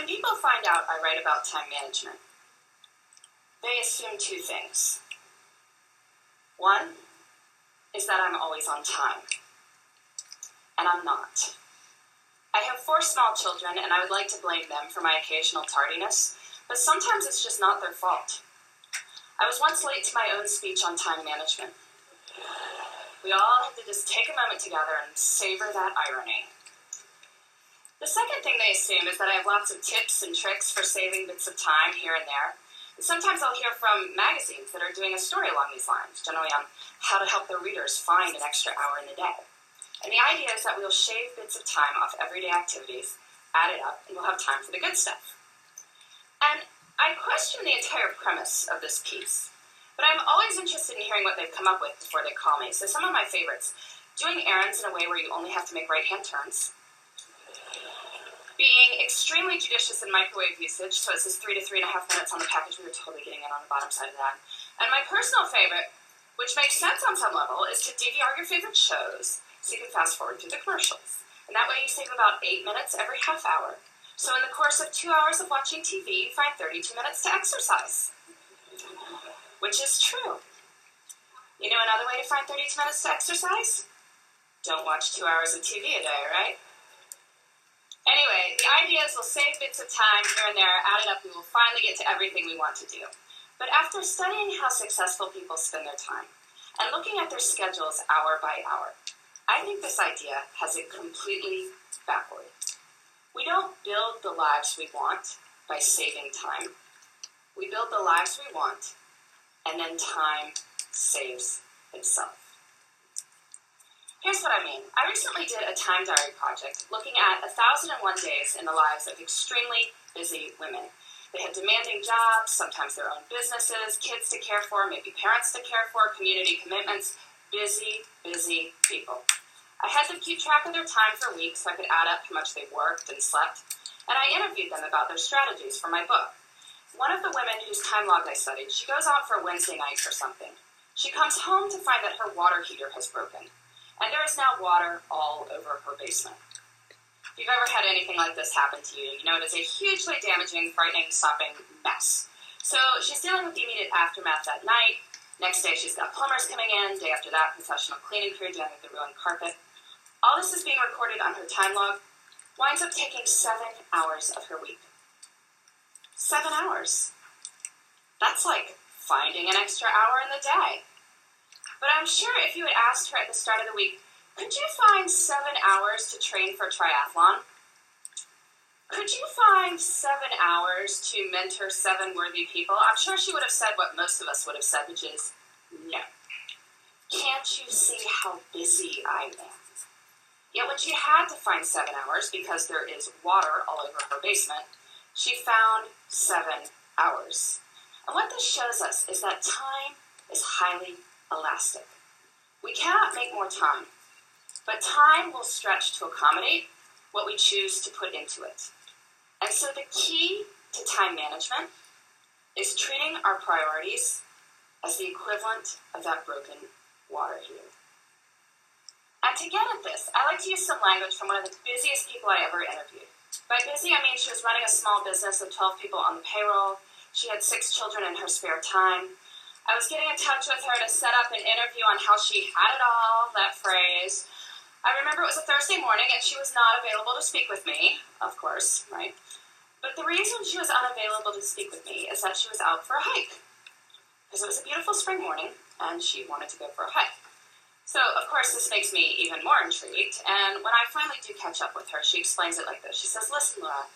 When people find out I write about time management, they assume two things. One is that I'm always on time, and I'm not. I have 4 small children, and I would like to blame them for my occasional tardiness, but sometimes it's just not their fault. I was once late to my own speech on time management. We all have to just take a moment together and savor that irony. The second thing they assume is that I have lots of tips and tricks for saving bits of time here and there. And sometimes I'll hear from magazines that are doing a story along these lines, generally on how to help their readers find an extra hour in the day. And the idea is that we'll shave bits of time off everyday activities, add it up, and we'll have time for the good stuff. And I question the entire premise of this piece, but I'm always interested in hearing what they've come up with before they call me. So some of my favorites: doing errands in a way where you only have to make right-hand turns, being extremely judicious in microwave usage, so it says 3 to 3.5 minutes on the package. We were totally getting in on the bottom side of that. And my personal favorite, which makes sense on some level, is to DVR your favorite shows so you can fast forward through the commercials. And that way you save about 8 minutes every half hour. So in the course of 2 hours of watching TV, you find 32 minutes to exercise. Which is true. You know another way to find 32 minutes to exercise? Don't watch 2 hours of TV a day, right? Anyway, the idea is we'll save bits of time here and there, add it up, we will finally get to everything we want to do. But after studying how successful people spend their time, and looking at their schedules hour by hour, I think this idea has it completely backward. We don't build the lives we want by saving time. We build the lives we want, and then time saves itself. Here's what I mean. I recently did a time diary project looking at 1,001 days in the lives of extremely busy women. They had demanding jobs, sometimes their own businesses, kids to care for, maybe parents to care for, community commitments. Busy, busy people. I had them keep track of their time for weeks so I could add up how much they worked and slept, and I interviewed them about their strategies for my book. One of the women whose time log I studied, she goes out for Wednesday night or something. She comes home to find that her water heater has broken, and there is now water all over her basement. If you've ever had anything like this happen to you, you know it is a hugely damaging, frightening, stopping mess. So she's dealing with the immediate aftermath that night. Next day she's got plumbers coming in. Day after that, professional cleaning crew dealing with the ruined carpet. All this is being recorded on her time log. Winds up taking 7 hours of her week. 7 hours. That's like finding an extra hour in the day. But I'm sure if you had asked her at the start of the week, could you find 7 hours to train for triathlon? Could you find 7 hours to mentor 7 worthy people? I'm sure she would have said what most of us would have said, which is no. Can't you see how busy I am? Yet when she had to find 7 hours because there is water all over her basement, she found 7 hours. And what this shows us is that time is highly elastic. We cannot make more time, but time will stretch to accommodate what we choose to put into it. And so the key to time management is treating our priorities as the equivalent of that broken water heater. And to get at this, I like to use some language from one of the busiest people I ever interviewed. By busy, I mean she was running a small business of 12 people on the payroll. She had 6 children in her spare time. I was getting in touch with her to set up an interview on how she had it all, that phrase. I remember it was a Thursday morning and she was not available to speak with me, of course, right? But the reason she was unavailable to speak with me is that she was out for a hike. Because it was a beautiful spring morning and she wanted to go for a hike. So, of course, this makes me even more intrigued, and when I finally do catch up with her, she explains it like this. She says, listen, Laura,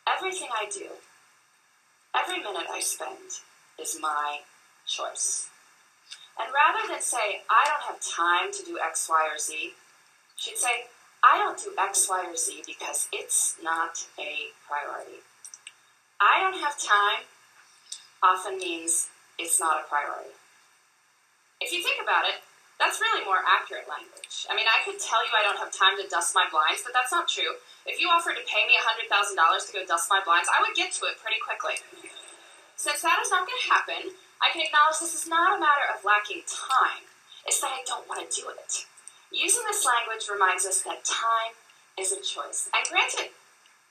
everything I do, every minute I spend is my choice. And rather than say, I don't have time to do X, Y, or Z, she'd say, I don't do X, Y, or Z because it's not a priority. I don't have time often means it's not a priority. If you think about it, that's really more accurate language. I mean, I could tell you I don't have time to dust my blinds, but that's not true. If you offered to pay me $100,000 to go dust my blinds, I would get to it pretty quickly. Since that is not going to happen, I can acknowledge this is not a matter of lacking time. It's that I don't want to do it. Using this language reminds us that time is a choice. And granted,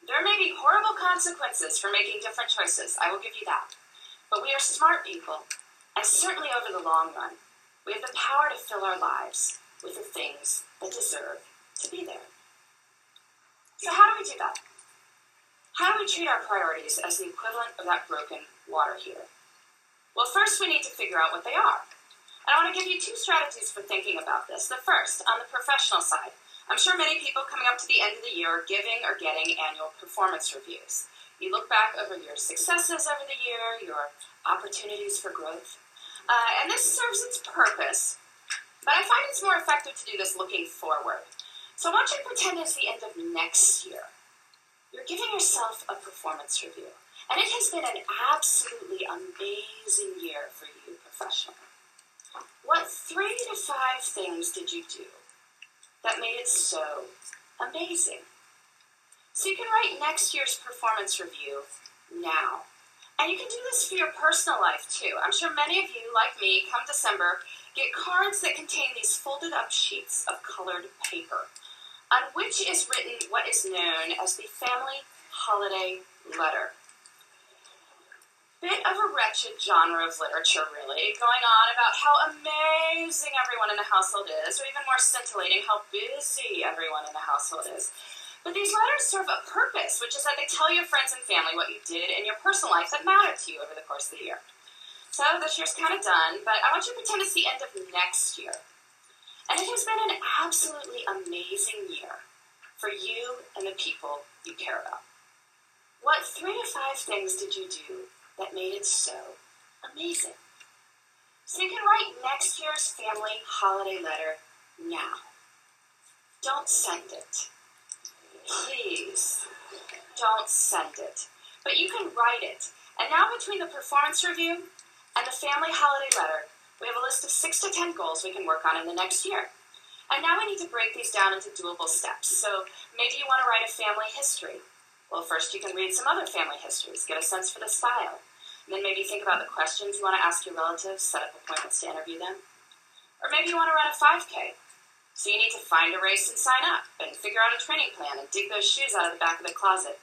There may be horrible consequences for making different choices, I will give you that. But we are smart people, and certainly over the long run, we have the power to fill our lives with the things that deserve to be there. So how do we do that? How do we treat our priorities as the equivalent of that broken water heater? Well, first we need to figure out what they are. And I want to give you 2 strategies for thinking about this. The first, on the professional side. I'm sure many people coming up to the end of the year are giving or getting annual performance reviews. You look back over your successes over the year, your opportunities for growth. And this serves its purpose, but I find it's more effective to do this looking forward. So I want you to pretend it's the end of next year. You're giving yourself a performance review, and it has been an absolutely amazing year for you professionally. What 3 to 5 things did you do that made it so amazing? So you can write next year's performance review now. And you can do this for your personal life too. I'm sure many of you, like me, come December, get cards that contain these folded up sheets of colored paper, on which is written what is known as the family holiday letter. Bit of a wretched genre of literature, really, going on about how amazing everyone in the household is, or even more scintillating, how busy everyone in the household is. But these letters serve a purpose, which is that they tell your friends and family what you did in your personal life that mattered to you over the course of the year. So this year's kind of done, but I want you to pretend it's the end of next year. And it has been an absolutely amazing year for you and the people you care about. What 3 to 5 things did you do that made it so amazing? So you can write next year's family holiday letter now. Don't send it. Please, don't send it. But you can write it. And now between the performance review and the family holiday letter, we have a list of 6 to 10 goals we can work on in the next year. And now we need to break these down into doable steps. So maybe you want to write a family history. Well, first you can read some other family histories, get a sense for the style. And then maybe think about the questions you want to ask your relatives, set up appointments to interview them. Or maybe you want to run a 5K. So you need to find a race and sign up, and figure out a training plan and dig those shoes out of the back of the closet.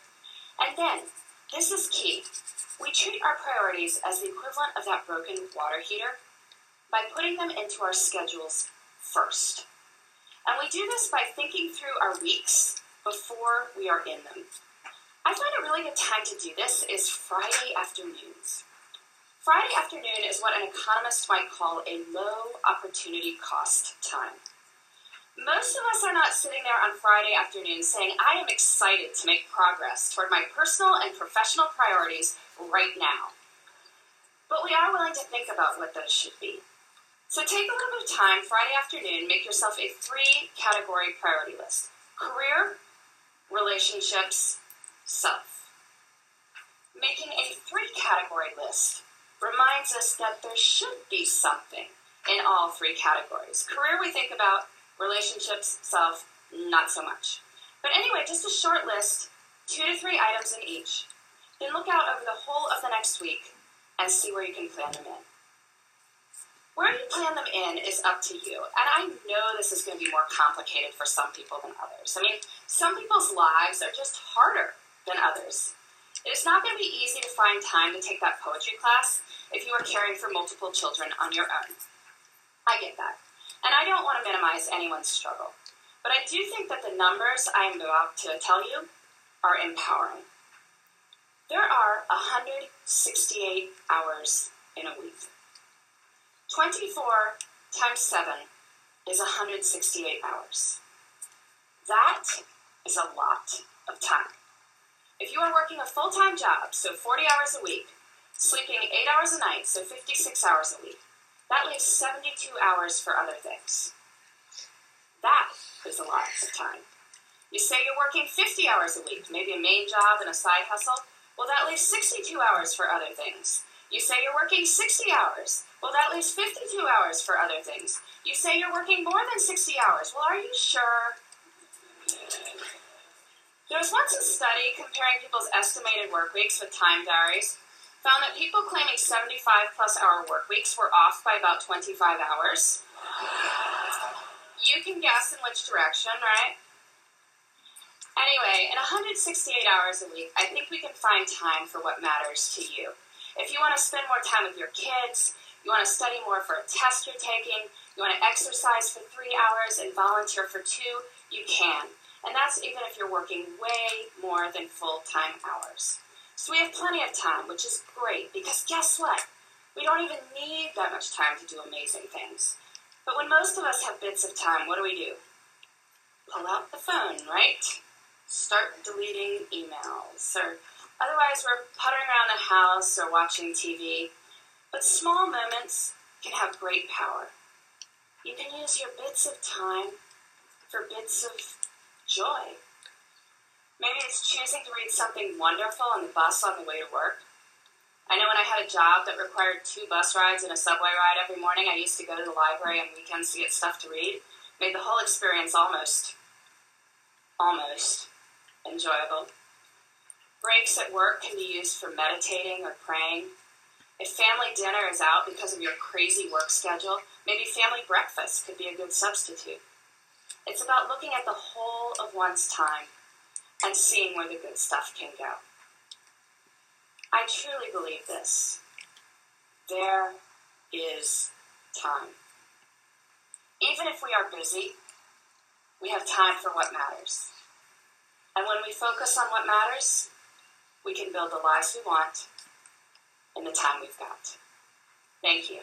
And then, this is key, we treat our priorities as the equivalent of that broken water heater by putting them into our schedules first. And we do this by thinking through our weeks before we are in them. I find a really good time to do this is Friday afternoons. Friday afternoon is what an economist might call a low opportunity cost time. Most of us are not sitting there on Friday afternoon saying, I am excited to make progress toward my personal and professional priorities right now. But we are willing to think about what those should be. So take a little bit of time Friday afternoon, make yourself a 3-category priority list. Career, relationships, self. Making a 3-category list reminds us that there should be something in all 3 categories. Career we think about, relationships, self, not so much. But anyway, just a short list, 2 to 3 items in each. Then look out over the whole of the next week and see where you can plan them in. Where you plan them in is up to you. And I know this is going to be more complicated for some people than others. I mean, some people's lives are just harder than others. It is not going to be easy to find time to take that poetry class if you are caring for multiple children on your own. I get that. And I don't want to minimize anyone's struggle, but I do think that the numbers I am about to tell you are empowering. There are 168 hours in a week. 24 times 7 is 168 hours. That is a lot of time. If you are working a full-time job, so 40 hours a week, sleeping 8 hours a night, so 56 hours a week, that leaves 72 hours for other things. That is a lot of time. You say you're working 50 hours a week, maybe a main job and a side hustle. Well, that leaves 62 hours for other things. You say you're working 60 hours. Well, that leaves 52 hours for other things. You say you're working more than 60 hours. Well, are you sure? There was once a study comparing people's estimated work weeks with time diaries, found that people claiming 75-plus hour work weeks were off by about 25 hours. You can guess in which direction, right? Anyway, in 168 hours a week, I think we can find time for what matters to you. If you want to spend more time with your kids, you want to study more for a test you're taking, you want to exercise for 3 hours and volunteer for 2, you can. And that's even if you're working way more than full-time hours. So we have plenty of time, which is great, because guess what? We don't even need that much time to do amazing things. But when most of us have bits of time, what do? Pull out the phone, right? Start deleting emails, or otherwise we're puttering around the house or watching TV. But small moments can have great power. You can use your bits of time for bits of joy. Maybe it's choosing to read something wonderful on the bus on the way to work. I know when I had a job that required 2 bus rides and a subway ride every morning, I used to go to the library on weekends to get stuff to read. Made the whole experience almost enjoyable. Breaks at work can be used for meditating or praying. If family dinner is out because of your crazy work schedule, maybe family breakfast could be a good substitute. It's about looking at the whole of one's time and seeing where the good stuff can go. I truly believe this. There is time. Even if we are busy, we have time for what matters. And when we focus on what matters, we can build the lives we want in the time we've got. Thank you.